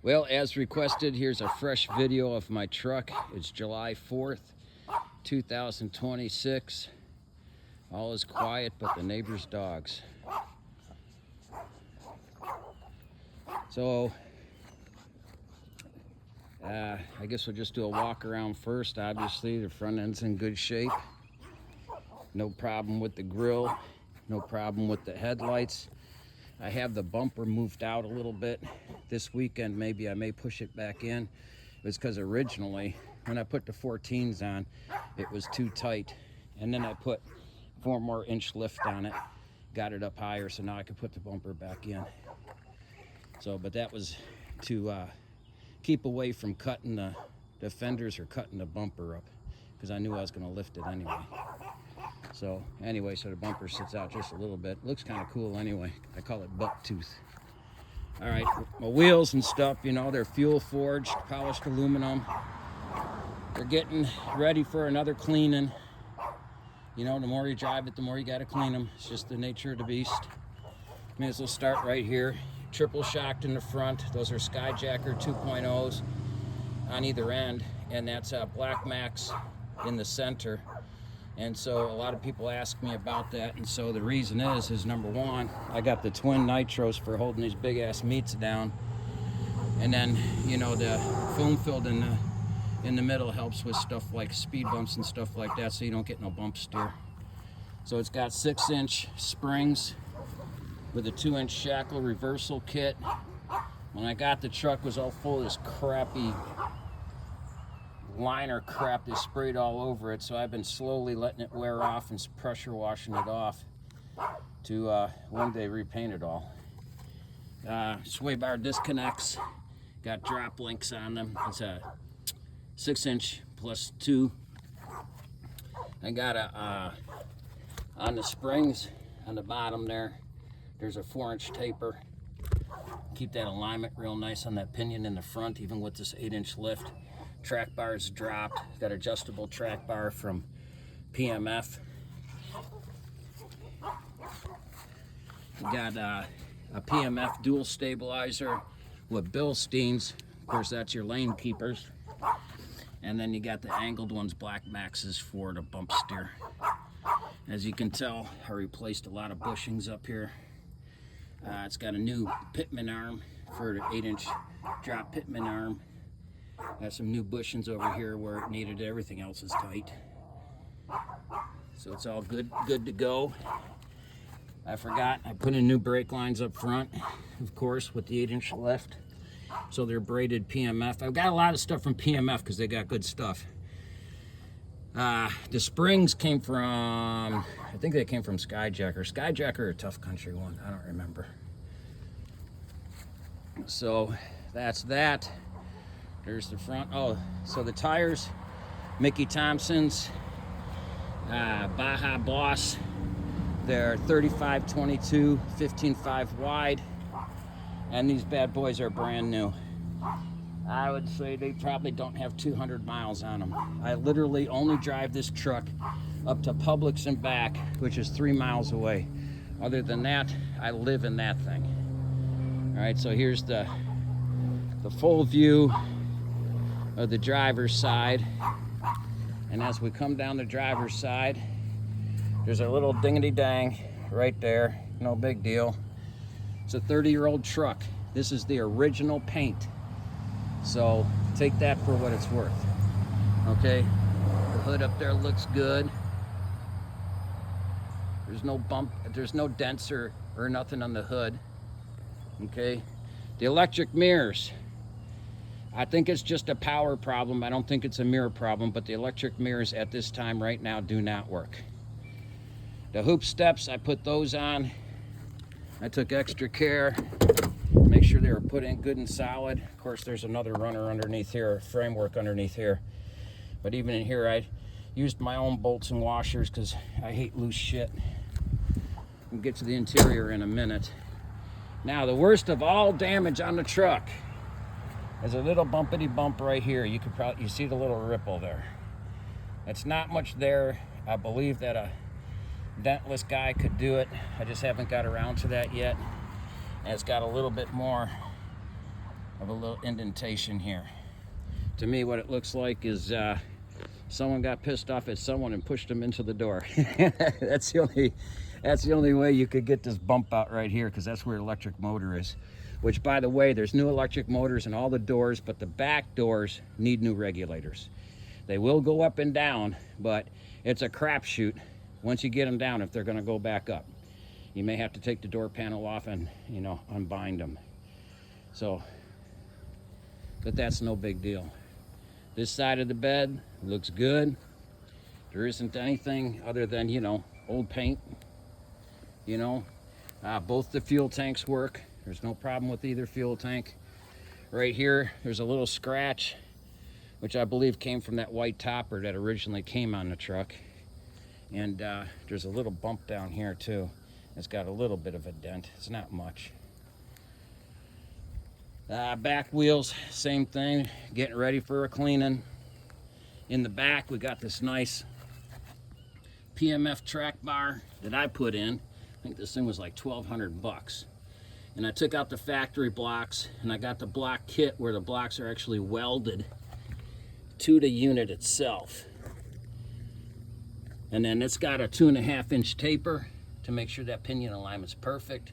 Well, as requested, here's a fresh video of my truck. It's July 4th, 2026. All is quiet but the neighbor's dogs. So, I guess we'll just do a walk around first. Obviously, the front end's in good shape. No problem with the grill. No problem with the headlights. I have the bumper moved out a little bit. This weekend, maybe I may push it back in. It's because originally, when I put the 14s on, it was too tight. And then I put 4 more inch lift on it, got it up higher, so now I can put the bumper back in. So, but that was to keep away from cutting the fenders or cutting the bumper up, because I knew I was going to lift it anyway. So anyway, so the bumper sits out just a little bit. Looks kind of cool anyway. I call it buck tooth. All right, my wheels and stuff, you know, they're fuel forged, polished aluminum. They're getting ready for another cleaning. You know, the more you drive it, the more you got to clean them. It's just the nature of the beast. May as well start right here. Triple shocked in the front. Those are Skyjacker 2.0s on either end, and that's Black Max in the center. And so a lot of people ask me about that, and so the reason is number one, I got the twin nitros for holding these big ass meats down, and then, you know, the foam filled in the middle helps with stuff like speed bumps and stuff like that, so you don't get no bump steer. So it's got 6-inch springs with a 2-inch shackle reversal kit. When I got the truck, it was all full of this crappy liner crap. They sprayed all over it, so I've been slowly letting it wear off and pressure washing it off to one day repaint it all. Sway bar disconnects, got drop links on them. It's a 6-inch plus 2. I got on the springs on the bottom there's a 4-inch taper. Keep that alignment real nice on that pinion in the front, even with this 8-inch lift. Track bar's dropped. Got adjustable track bar from PMF. Got a PMF dual stabilizer with Bilsteins. Of course, that's your lane keepers. And then you got the angled ones, Black Maxes, for the bump steer. As you can tell, I replaced a lot of bushings up here. It's got a new pitman arm for the 8-inch drop pitman arm. Got some new bushings over here where it needed. Everything else is tight. So it's all good to go. I forgot, I put in new brake lines up front, of course, with the 8-inch lift. So they're braided PMF. I've got a lot of stuff from PMF because they got good stuff. The springs came from, I think they came from Skyjacker. Skyjacker or Tough Country one, I don't remember. So that's that. There's the front. Oh, so the tires, Mickey Thompson's Baja Boss. They're 35/22, 15.5 wide, and these bad boys are brand new. I would say they probably don't have 200 miles on them. I literally only drive this truck up to Publix and back, which is 3 miles away. Other than that, I live in that thing. All right, so here's the full view of the driver's side. And as we come down the driver's side, there's a little dingity dang right there. No big deal. It's a 30-year-old truck. This is the original paint. So take that for what it's worth. Okay, the hood up there looks good. There's no bump, there's no dents or nothing on the hood. Okay, the electric mirrors, I think it's just a power problem. I don't think it's a mirror problem, but the electric mirrors at this time right now do not work. The hoop steps, I put those on. I took extra care, make sure they were put in good and solid. Of course, there's another runner underneath here, framework underneath here. But even in here, I used my own bolts and washers because I hate loose shit. We'll get to the interior in a minute. Now, the worst of all damage on the truck is a little bumpity bump right here. You see the little ripple there. It's not much there. I believe that a dentless guy could do it. I just haven't got around to that yet. And it's got a little bit more of a little indentation here. To me, what it looks like is someone got pissed off at someone and pushed them into the door. That's the only way you could get this bump out right here, because that's where electric motor is. Which, by the way, there's new electric motors in all the doors, but the back doors need new regulators. They will go up and down, but it's a crapshoot once you get them down if they're going to go back up. You may have to take the door panel off and, you know, unbind them. So, but that's no big deal. This side of the bed looks good. There isn't anything other than, you know, old paint. You know, both the fuel tanks work. There's no problem with either fuel tank. Right here, there's a little scratch, which I believe came from that white topper that originally came on the truck. And there's a little bump down here too. It's got a little bit of a dent. It's not much. Back wheels, same thing, getting ready for a cleaning. In the back, we got this nice PMF track bar that I put in. I think this thing was like 1,200 bucks. And I took out the factory blocks, and I got the block kit where the blocks are actually welded to the unit itself. And then it's got a 2.5-inch taper to make sure that pinion alignment's perfect.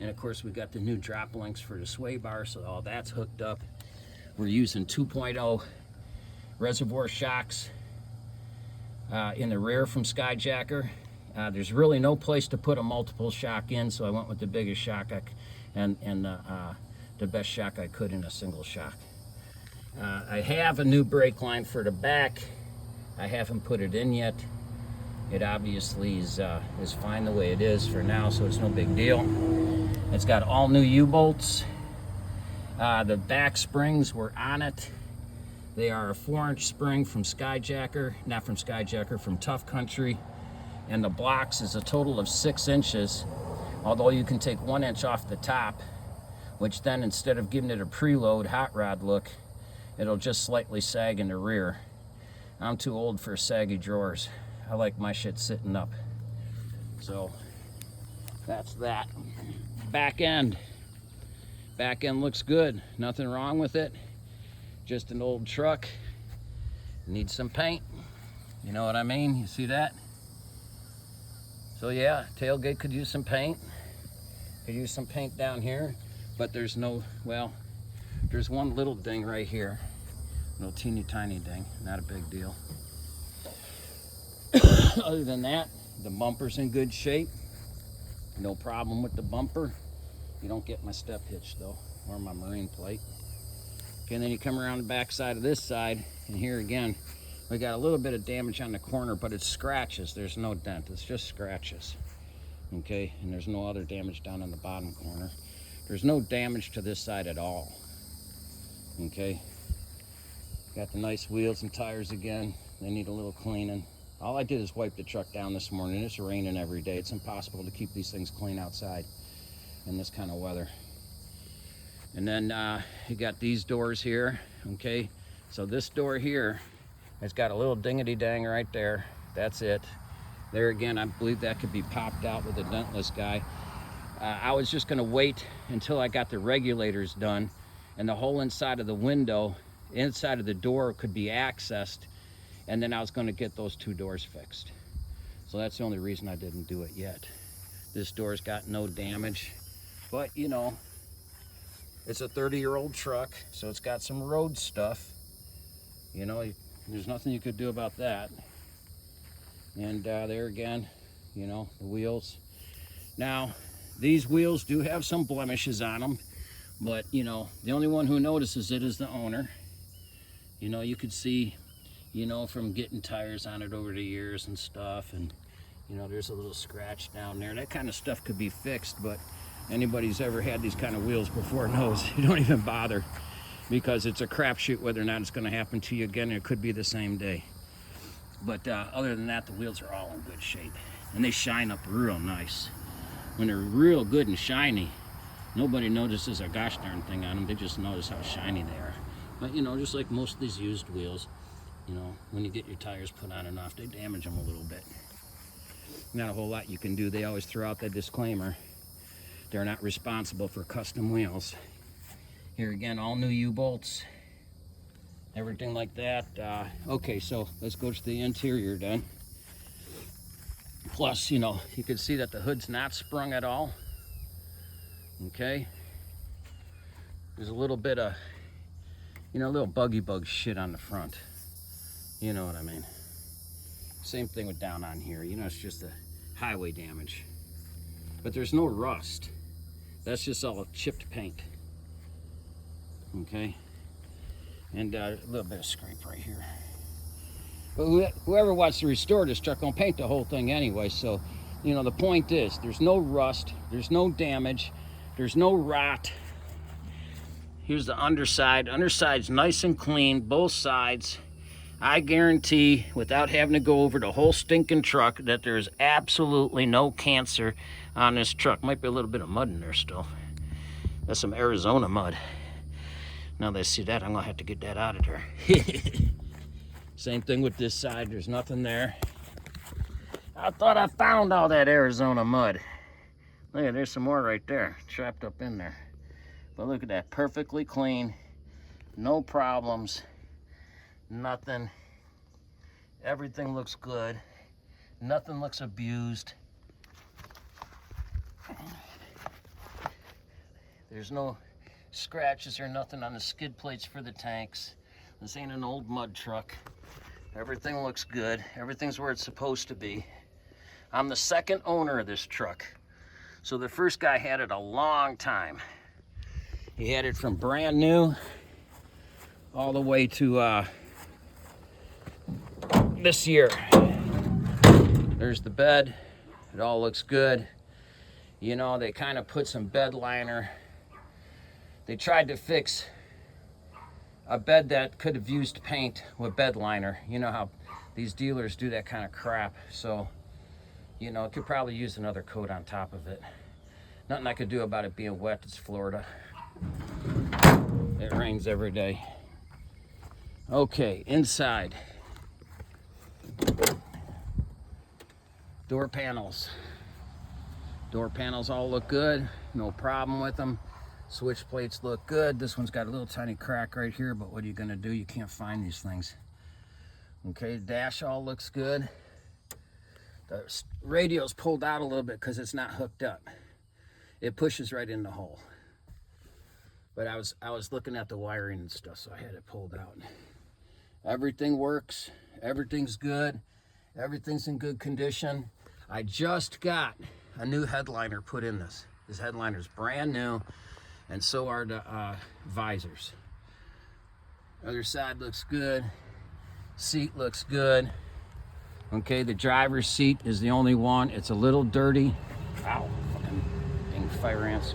And of course, we got the new drop links for the sway bar, so all that's hooked up. We're using 2.0 reservoir shocks in the rear from Skyjacker. There's really no place to put a multiple shock in, so I went with the biggest shock and the best shock I could in a single shock. I have a new brake line for the back. I haven't put it in yet. It obviously is fine the way it is for now, so it's no big deal. It's got all new U-bolts. The back springs were on it. They are a 4-inch spring from Skyjacker, not from Skyjacker, from Tough Country. And the blocks is a total of 6 inches, although you can take 1 inch off the top, which then instead of giving it a preload hot rod look, it'll just slightly sag in the rear. I'm too old for saggy drawers. I like my shit sitting up. So that's that. Back end looks good. Nothing wrong with it. Just an old truck. Needs some paint. You know what I mean? You see that? So yeah, tailgate could use some paint. Could use some paint down here, but there's no, well, there's one little ding right here. Little teeny tiny ding, not a big deal. Other than that, the bumper's in good shape. No problem with the bumper. You don't get my step hitch though, or my marine plate. Okay, and then you come around the back side of this side, and here again, we got a little bit of damage on the corner, but it's scratches. There's no dent, it's just scratches. Okay, and there's no other damage down in the bottom corner. There's no damage to this side at all. Okay, got the nice wheels and tires again. They need a little cleaning. All I did is wipe the truck down this morning. It's raining every day. It's impossible to keep these things clean outside in this kind of weather. And then you got these doors here, okay? So this door here has got a little dingity dang right there. That's it. There again, I believe that could be popped out with a dentless guy. I was just gonna wait until I got the regulators done and the whole inside of the window, inside of the door could be accessed, and then I was gonna get those 2 doors fixed. So that's the only reason I didn't do it yet. This door's got no damage, but you know, it's a 30-year-old truck, so it's got some road stuff. You know, there's nothing you could do about that. And there again, you know, the wheels. Now, these wheels do have some blemishes on them, but you know, the only one who notices it is the owner. You know, you could see, you know, from getting tires on it over the years and stuff, and you know, there's a little scratch down there. That kind of stuff could be fixed, but anybody who's ever had these kind of wheels before knows you don't even bother, because it's a crapshoot whether or not it's going to happen to you again. It could be the same day. But other than that, the wheels are all in good shape, and they shine up real nice. When they're real good and shiny, nobody notices a gosh darn thing on them. They just notice how shiny they are. But you know, just like most of these used wheels, you know, when you get your tires put on and off, they damage them a little bit. Not a whole lot you can do. They always throw out that disclaimer. They're not responsible for custom wheels. Here again, all new U-bolts, everything like that. Okay, so let's go to the interior then. Plus, you know, you can see that the hood's not sprung at all. Okay. There's a little bit of, you know, a little buggy bug shit on the front. You know what I mean? Same thing with down on here. You know, it's just the highway damage. But there's no rust. That's just all chipped paint. Okay. And a little bit of scrape right here. But whoever wants to restore this truck gonna paint the whole thing anyway. So, you know, the point is, there's no rust, there's no damage, there's no rot. Here's the underside. Underside's nice and clean, both sides. I guarantee, without having to go over the whole stinking truck, that there's absolutely no cancer on this truck. Might be a little bit of mud in there still. That's some Arizona mud. Now that I see that, I'm gonna have to get that out of there. Same thing with this side, there's nothing there. I thought I found all that Arizona mud. Look, there's some more right there, trapped up in there. But look at that, perfectly clean, no problems. Nothing. Everything looks good. Nothing looks abused. There's no scratches or nothing on the skid plates for the tanks. This ain't an old mud truck. Everything looks good. Everything's where it's supposed to be. I'm the second owner of this truck. So the first guy had it a long time. He had it from brand new all the way to this year. There's the bed. It all looks good. You know, they kind of put some bed liner. They tried to fix a bed that could have used paint with bed liner. You know how these dealers do that kind of crap. So, you know, it could probably use another coat on top of it. Nothing I could do about it being wet. It's Florida. It rains every day. Okay, inside. Door panels. Door panels all look good. No problem with them. Switch plates look good. This one's got a little tiny crack right here, but what are you gonna do? You can't find these things. Okay, dash all looks good. The radio's pulled out a little bit because it's not hooked up. It pushes right in the hole. But I was looking at the wiring and stuff, so I had it pulled out. Everything works. Everything's good. Everything's in good condition. I just got a new headliner put in this. This headliner's brand new, and so are the visors. Other side looks good. Seat looks good. Okay, the driver's seat is the only one. It's a little dirty. Ow, fucking dang fire ants.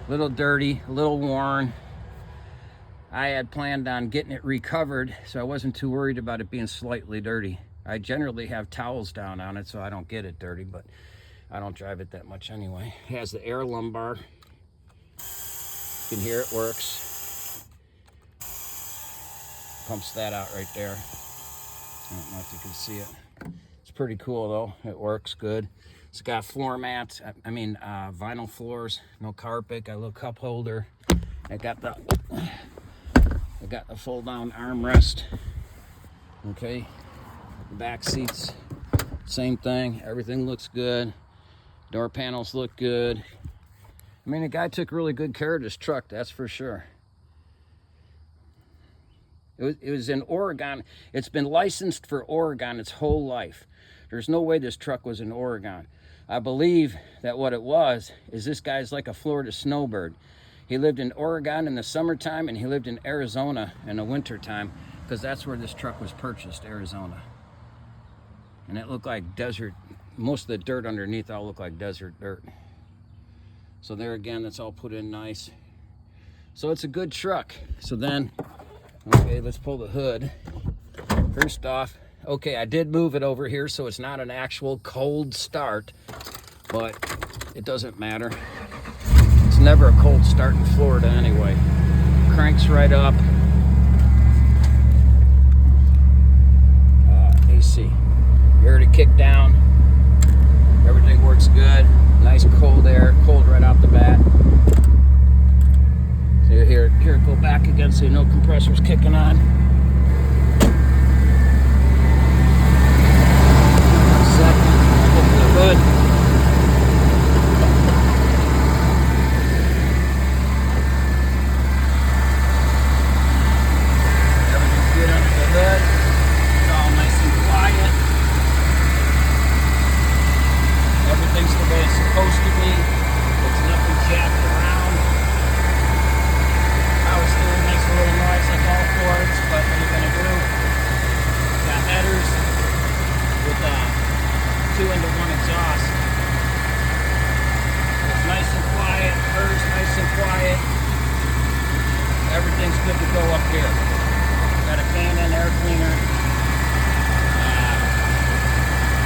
A little dirty, a little worn. I had planned on getting it recovered, so I wasn't too worried about it being slightly dirty. I generally have towels down on it so I don't get it dirty, but I don't drive it that much anyway. It has the air lumbar. You can hear it works. Pumps that out right there. I don't know if you can see it. It's pretty cool though. It works good. It's got floor mats. Vinyl floors. No carpet. Got a little cup holder. I got the fold down armrest. Okay. The back seats, same thing. Everything looks good. Door panels look good. I mean, the guy took really good care of this truck, that's for sure. It was in Oregon. It's been licensed for Oregon its whole life. There's no way this truck was in Oregon. I believe that what it was is this guy's like a Florida snowbird. He lived in Oregon in the summertime and he lived in Arizona in the wintertime, because that's where this truck was purchased, Arizona. And it looked like desert. Most of the dirt underneath all looked like desert dirt. So there again, that's all put in nice. So it's a good truck. So then, okay, let's pull the hood. First off, okay, I did move it over here, so it's not an actual cold start, but it doesn't matter. It's never a cold start in Florida anyway. Cranks right up. AC. You heard it kick down. Everything works good. Nice cold air, cold right off the bat. So you hear it go back again, so you know compressor's kicking on. One second, open the hood. Everything's good under the hood. It's all nice and quiet. Everything's the way it's supposed to be. It's nothing jacked around. Power steering makes a little noise like all Fords, but what are you gonna do? Got headers with 2-into-1 exhaust. It's nice and quiet. Purr's nice and quiet. Everything's good to go up here. Got a can-in air cleaner.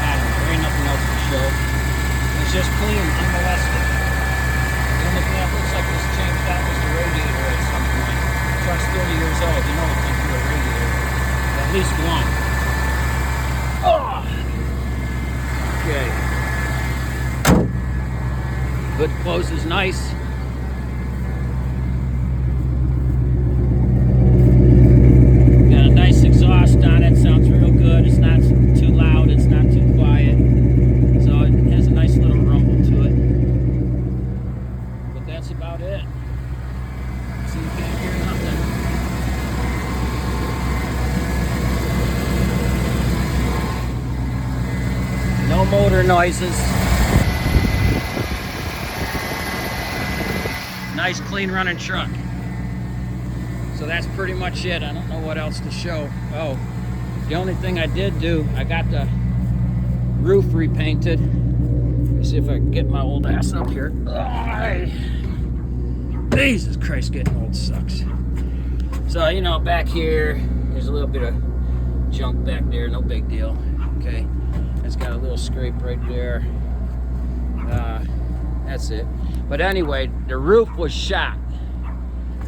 I don't know, there ain't nothing else to show. It's just clean, unmolested. The only thing that looks like was changed out was the radiator at some point. The truck's 30 years old, you know it's been through a radiator. At least one. Oh! Okay. Hood closes nice. Got a nice exhaust on it, sounds real good. It's not too loud, it's not too quiet. So it has a nice little rumble to it. But that's about it. So you can't hear nothing. No motor noises. Nice clean running truck. So that's pretty much it. I don't know what else to show. Oh, the only thing I did do, I got the roof repainted. Let's see if I can get my old ass up here. Oh, Jesus Christ, getting old sucks. So, you know, back here, there's a little bit of junk back there, no big deal. Okay, it's got a little scrape right there. That's it. But anyway, the roof was shot.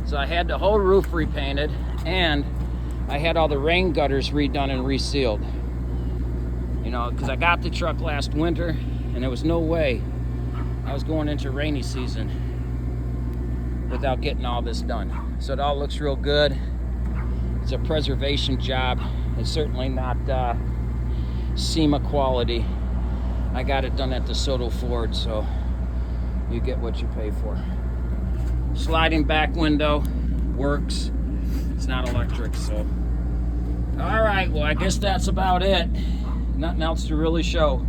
So I had the whole roof repainted, and I had all the rain gutters redone and resealed. You know, because I got the truck last winter, and there was no way I was going into rainy season without getting all this done. So it all looks real good. It's a preservation job. It's certainly not SEMA quality. I got it done at DeSoto Ford, so you get what you pay for. Sliding back window works. It's not electric, so. All right, well, I guess that's about it. Nothing else to really show.